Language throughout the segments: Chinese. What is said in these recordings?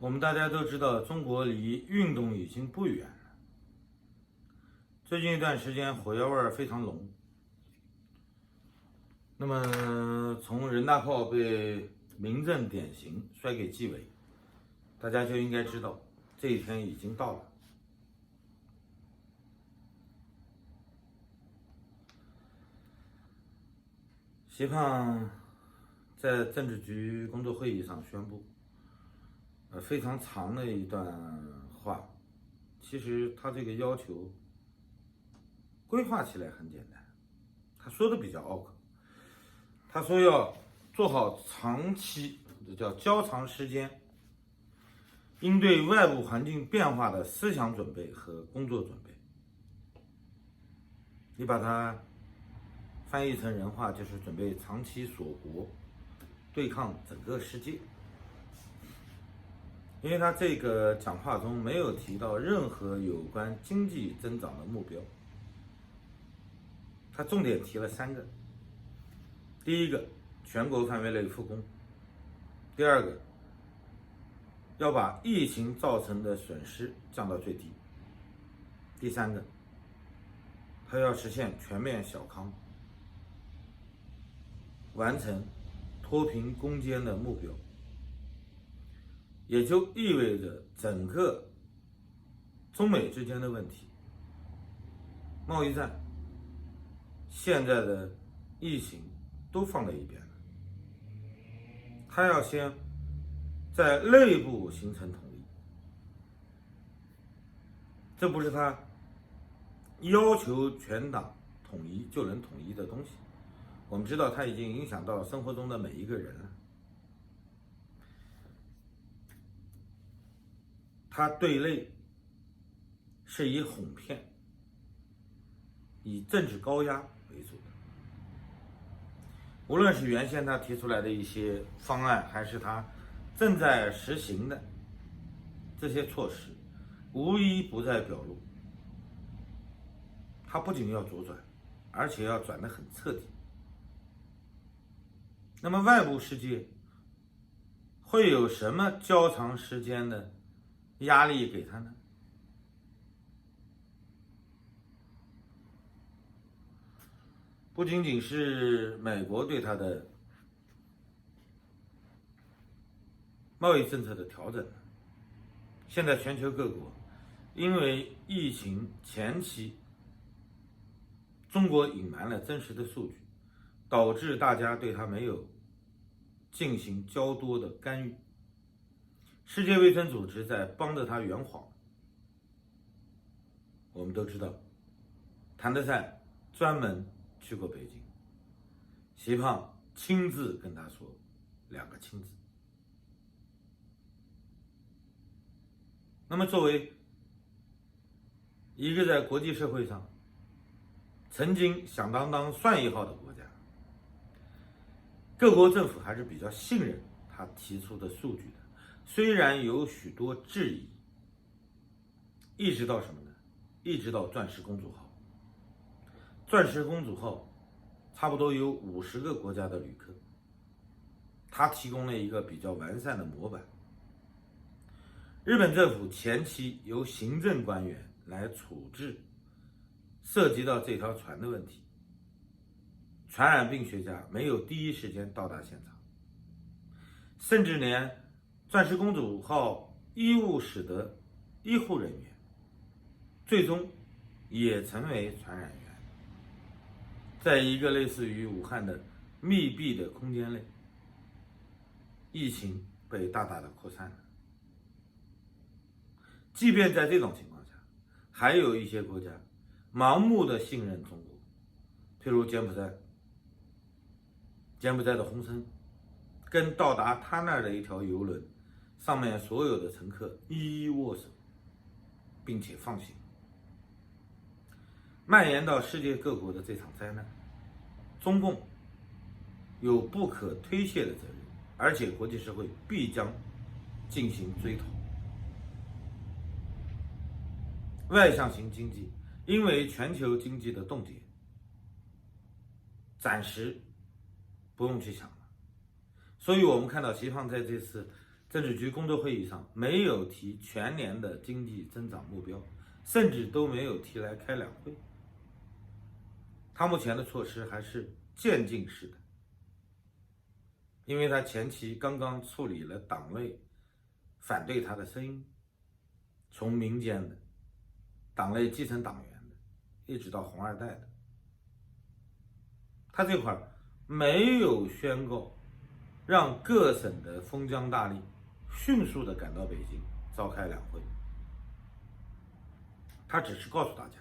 我们大家都知道，中国离运动已经不远了。最近一段时间，火药味非常浓。那么，从人大炮被民政典型摔给纪委，大家就应该知道，这一天已经到了。习胖在政治局工作会议上宣布，非常长的一段话。其实他这个要求规划起来很简单，他说的比较拗口。他说要做好长期，这叫较长时间应对外部环境变化的思想准备和工作准备。你把它翻译成人话，就是准备长期锁国，对抗整个世界。因为他这个讲话中没有提到任何有关经济增长的目标，他重点提了3个：第一个，全国范围内复工；第二个，要把疫情造成的损失降到最低；第三个，他要实现全面小康，完成脱贫攻坚的目标。也就意味着整个中美之间的问题，贸易战，现在的疫情都放在一边了。他要先在内部形成统一，这不是他要求全党统一就能统一的东西。我们知道他已经影响到生活中的每一个人了。他对内是以哄骗、以政治高压为主的。无论是原先他提出来的一些方案，还是他正在实行的这些措施，无一不在表露，他不仅要左转，而且要转得很彻底。那么外部世界会有什么较长时间的压力给他呢？不仅仅是美国对他的贸易政策的调整，现在全球各国因为疫情前期中国隐瞒了真实的数据，导致大家对他没有进行较多的干预。世界卫生组织在帮着他圆谎。我们都知道，谭德赛专门去过北京，习胖亲自跟他说2个亲字。那么作为一个在国际社会上曾经响当当算一号的国家，各国政府还是比较信任他提出的数据的，虽然有许多质疑，一直到什么呢？一直到钻石公主号。钻石公主号差不多有50个国家的旅客，他提供了一个比较完善的模板。日本政府前期由行政官员来处置涉及到这条船的问题，传染病学家没有第一时间到达现场，甚至连钻石公主号医务室的医护人员最终也成为传染源。在一个类似于武汉的密闭的空间内，疫情被大大的扩散了。即便在这种情况下，还有一些国家盲目的信任中国，譬如柬埔寨。柬埔寨的洪森跟到达他那儿的一条邮轮，上面所有的乘客一一握手，并且放行。蔓延到世界各国的这场灾难，中共有不可推卸的责任，而且国际社会必将进行追讨。外向型经济因为全球经济的冻结，暂时不用去想了。所以我们看到习胖在这次政治局工作会议上没有提全年的经济增长目标，甚至都没有提来开两会。他目前的措施还是渐进式的，因为他前期刚刚处理了党内反对他的声音，从民间的、党内基层党员的，一直到红二代的，他这块没有宣告让各省的封疆大吏迅速的赶到北京召开两会，他只是告诉大家，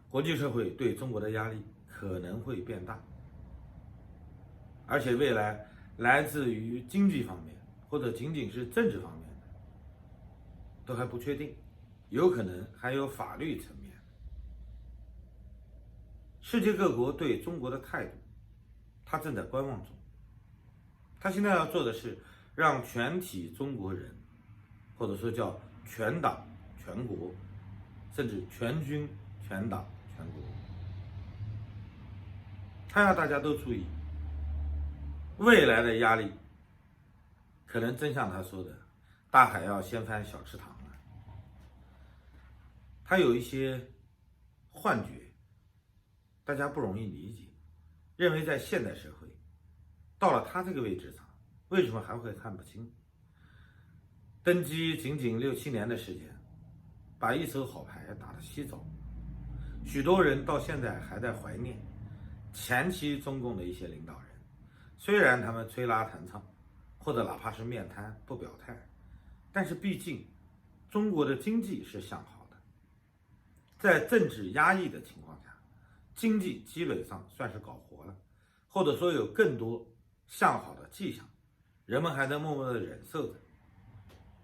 国际社会对中国的压力可能会变大，而且未来来自于经济方面或者仅仅是政治方面的都还不确定，有可能还有法律层面。世界各国对中国的态度，他正在观望中。他现在要做的是让全体中国人，或者说叫全党全国，甚至全军全党全国，他要大家都注意，未来的压力可能真像他说的，大海要先翻小池塘了。他有一些幻觉，大家不容易理解，认为在现代社会到了他这个位置上，为什么还会看不清？登基仅仅6、7年的时间，把一手好牌打得稀糟，许多人到现在还在怀念前期中共的一些领导人，虽然他们吹拉弹唱，或者哪怕是面瘫不表态，但是毕竟中国的经济是向好的，在政治压抑的情况下，经济基本上算是搞活了，或者说有更多向好的迹象，人们还在默默的忍受着。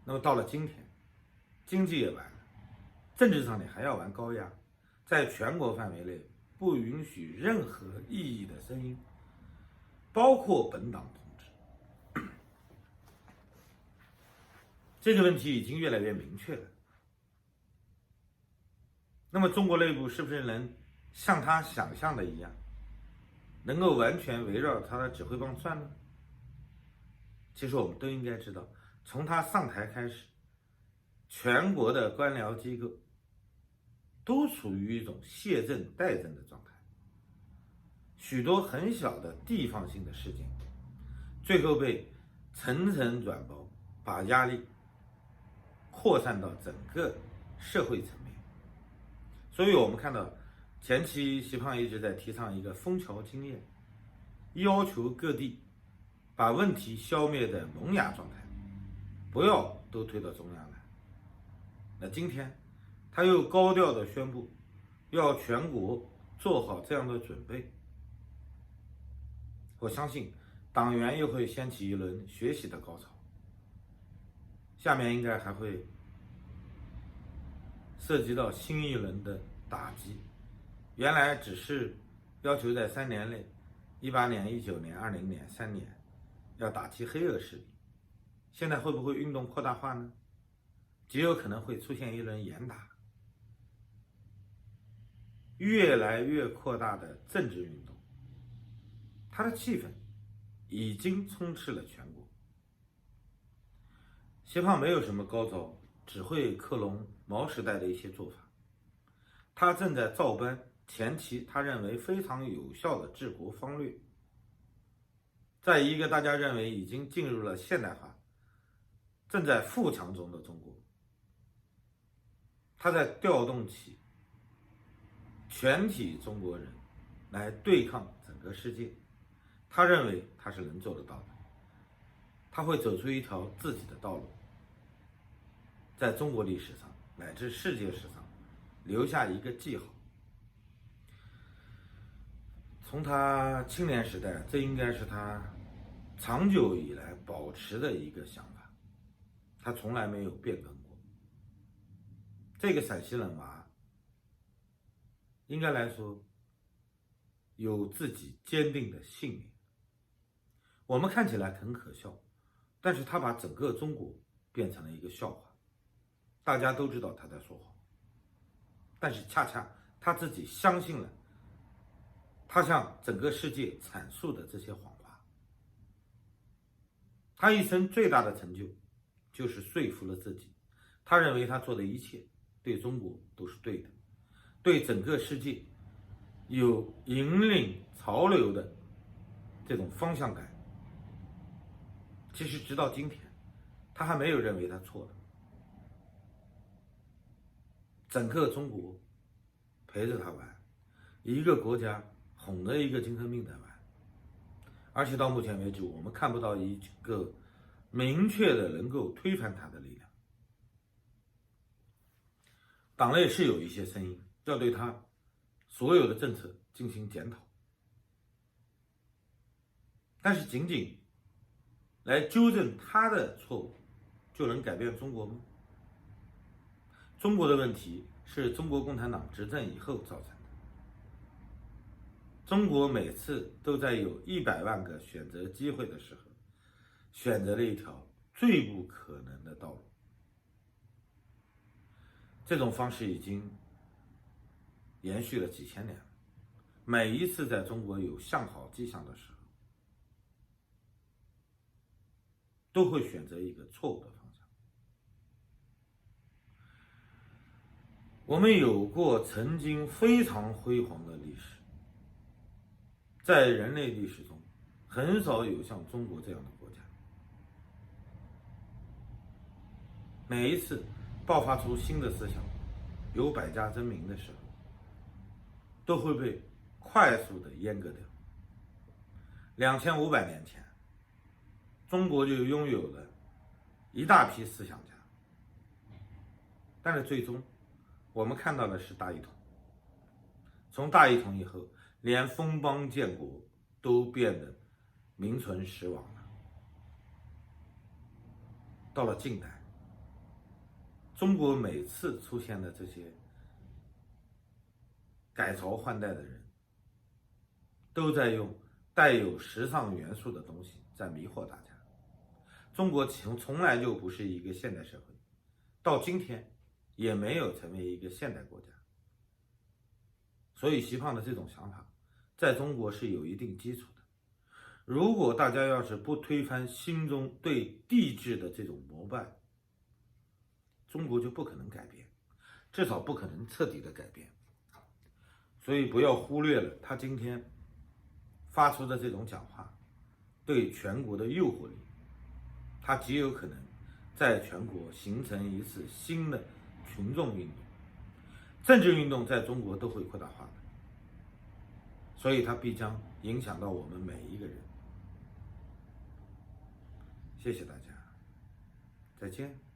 那么到了今天，经济也完了，政治上你还要玩高压，在全国范围内不允许任何异议的声音，包括本党同志。这个问题已经越来越明确了。那么中国内部是不是能像他想象的一样，能够完全围绕他的指挥棒转呢？其实我们都应该知道，从他上台开始，全国的官僚机构都处于一种谢政待政的状态，许多很小的地方性的事件，最后被层层转包，把压力扩散到整个社会层面。所以我们看到前期习胖一直在提倡一个枫桥经验，要求各地把问题消灭在萌芽状态，不要都推到中央来。那今天他又高调的宣布要全国做好这样的准备，我相信党员又会掀起一轮学习的高潮，下面应该还会涉及到新一轮的打击。原来只是要求在3年内，18年、19年、20年3年要打击黑恶势力，现在会不会运动扩大化呢？极有可能会出现一轮严打，越来越扩大的政治运动，它的气氛已经充斥了全国。习胖没有什么高招，只会克隆毛时代的一些做法，他正在照搬前期他认为非常有效的治国方略，在一个大家认为已经进入了现代化、正在富强中的中国，他在调动起全体中国人来对抗整个世界，他认为他是能做得到的，他会走出一条自己的道路，在中国历史上乃至世界史上留下一个记号。从他青年时代，这应该是他长久以来保持的一个想法，他从来没有变更过。这个陕西人娃应该来说有自己坚定的信念，我们看起来很可笑，但是他把整个中国变成了一个笑话，大家都知道他在说谎，但是恰恰他自己相信了他向整个世界阐述的这些谎话。他一生最大的成就就是说服了自己，他认为他做的一切对中国都是对的，对整个世界有引领潮流的这种方向感。其实直到今天，他还没有认为他错了。整个中国陪着他玩，一个国家哄着一个精神病在玩，而且到目前为止，我们看不到一个明确的能够推翻他的力量。党内是有一些声音要对他所有的政策进行检讨，但是仅仅来纠正他的错误，就能改变中国吗？中国的问题是中国共产党执政以后造成的。中国每次都在有100万个选择机会的时候，选择了一条最不可能的道路。这种方式已经延续了几千年了。每一次在中国有向好迹象的时候，都会选择一个错误的方向。我们有过曾经非常辉煌的历史，在人类历史中，很少有像中国这样的国家。每一次爆发出新的思想，有百家争鸣的时候，都会被快速的阉割掉。2500年前，中国就拥有了一大批思想家，但是最终我们看到的是大一统。从大一统以后，连封邦建国都变得名存实亡了。到了近代，中国每次出现的这些改朝换代的人，都在用带有时尚元素的东西在迷惑大家。中国从来就不是一个现代社会，到今天也没有成为一个现代国家。所以习胖的这种想法在中国是有一定基础的。如果大家要是不推翻心中对帝制的这种膜拜，中国就不可能改变，至少不可能彻底的改变。所以不要忽略了他今天发出的这种讲话对全国的诱惑力，他极有可能在全国形成一次新的群众运动。政治运动在中国都会扩大化的，所以它必将影响到我们每一个人。谢谢大家，再见。